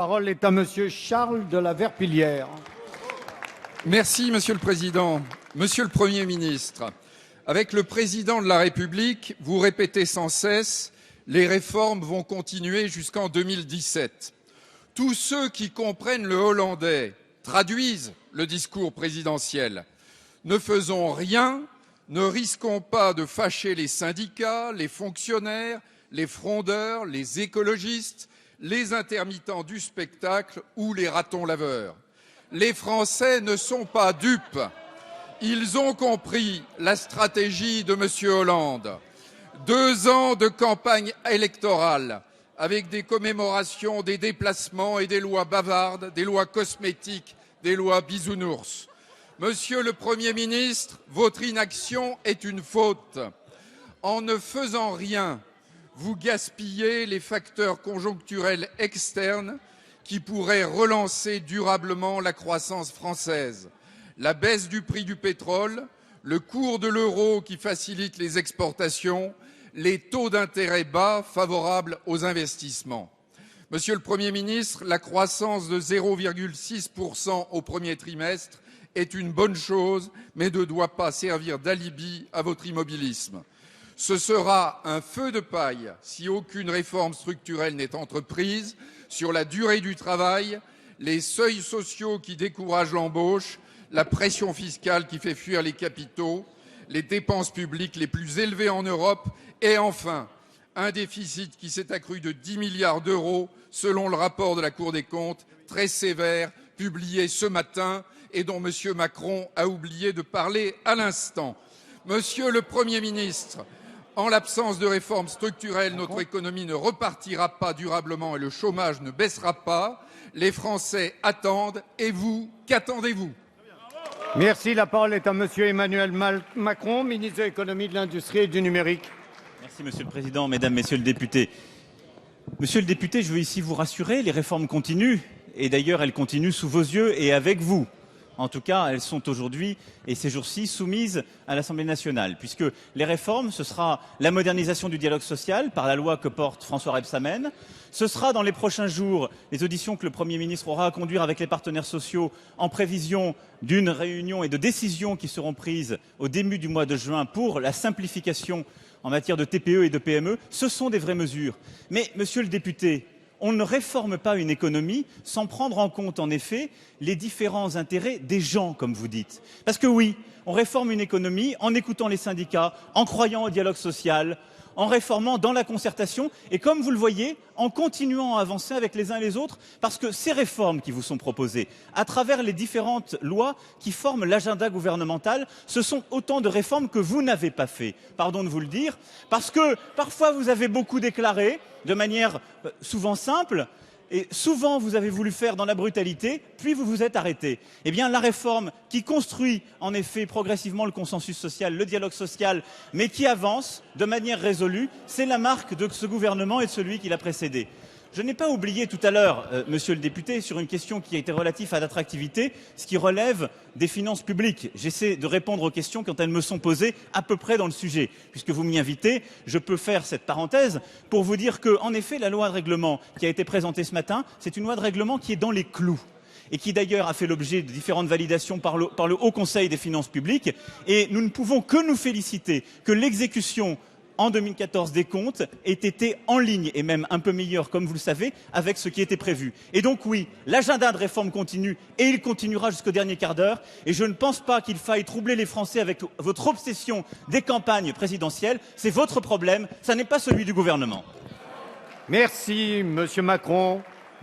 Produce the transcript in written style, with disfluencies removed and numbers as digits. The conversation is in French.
La parole est à Monsieur Charles de la Verpillière. Merci, Monsieur le Président. Monsieur le Premier ministre, avec le Président de la République, vous répétez sans cesse « les réformes vont continuer jusqu'en 2017 ». Tous ceux qui comprennent le hollandais traduisent le discours présidentiel. Ne faisons rien, ne risquons pas de fâcher les syndicats, les fonctionnaires, les frondeurs, les écologistes, les intermittents du spectacle ou les ratons laveurs. Les Français ne sont pas dupes. Ils ont compris la stratégie de M. Hollande. 2 ans de campagne électorale avec des commémorations, des déplacements et des lois bavardes, des lois cosmétiques, des lois bisounours. Monsieur le Premier ministre, votre inaction est une faute. En ne faisant rien, vous gaspillez les facteurs conjoncturels externes qui pourraient relancer durablement la croissance française. La baisse du prix du pétrole, le cours de l'euro qui facilite les exportations, les taux d'intérêt bas favorables aux investissements. Monsieur le Premier ministre, la croissance de 0,6% au premier trimestre est une bonne chose, mais ne doit pas servir d'alibi à votre immobilisme. Ce sera un feu de paille si aucune réforme structurelle n'est entreprise sur la durée du travail, les seuils sociaux qui découragent l'embauche, la pression fiscale qui fait fuir les capitaux, les dépenses publiques les plus élevées en Europe et enfin un déficit qui s'est accru de 10 milliards d'euros selon le rapport de la Cour des comptes, très sévère, publié ce matin et dont M. Macron a oublié de parler à l'instant. Monsieur le Premier ministre, en l'absence de réformes structurelles, notre économie ne repartira pas durablement et le chômage ne baissera pas. Les Français attendent. Et vous, qu'attendez-vous? Merci. La parole est à Monsieur Emmanuel Macron, ministre de l'économie, de l'industrie et du numérique. Merci Monsieur le Président, Mesdames, Messieurs les députés. Monsieur le député, je veux ici vous rassurer, les réformes continuent. Et d'ailleurs, elles continuent sous vos yeux et avec vous. En tout cas, elles sont aujourd'hui et ces jours-ci soumises à l'Assemblée nationale, puisque les réformes, ce sera la modernisation du dialogue social par la loi que porte François Rebsamen. Ce sera dans les prochains jours les auditions que le Premier ministre aura à conduire avec les partenaires sociaux en prévision d'une réunion et de décisions qui seront prises au début du mois de juin pour la simplification en matière de TPE et de PME. Ce sont des vraies mesures. Mais, monsieur le député, on ne réforme pas une économie sans prendre en compte, en effet, les différents intérêts des gens, comme vous dites. Parce que oui, on réforme une économie en écoutant les syndicats, en croyant au dialogue social, en réformant dans la concertation et, comme vous le voyez, en continuant à avancer avec les uns et les autres, parce que ces réformes qui vous sont proposées, à travers les différentes lois qui forment l'agenda gouvernemental, ce sont autant de réformes que vous n'avez pas fait. Pardon de vous le dire, parce que parfois vous avez beaucoup déclaré, de manière souvent simple, et souvent vous avez voulu faire dans la brutalité, puis vous vous êtes arrêté. Eh bien, la réforme qui construit en effet progressivement le consensus social, le dialogue social, mais qui avance de manière résolue, c'est la marque de ce gouvernement et de celui qui l'a précédé. Je n'ai pas oublié tout à l'heure, monsieur le député, sur une question qui a été relative à l'attractivité, ce qui relève des finances publiques. J'essaie de répondre aux questions quand elles me sont posées à peu près dans le sujet. Puisque vous m'y invitez, je peux faire cette parenthèse pour vous dire que, en effet, la loi de règlement qui a été présentée ce matin, c'est une loi de règlement qui est dans les clous et qui d'ailleurs a fait l'objet de différentes validations par le Haut Conseil des finances publiques. Et nous ne pouvons que nous féliciter que l'exécution en 2014 des comptes ait été en ligne et même un peu meilleur, comme vous le savez, avec ce qui était prévu. Et donc oui, l'agenda de réforme continue et il continuera jusqu'au dernier quart d'heure. Et je ne pense pas qu'il faille troubler les Français avec votre obsession des campagnes présidentielles. C'est votre problème, ça n'est pas celui du gouvernement. Merci, Monsieur Macron.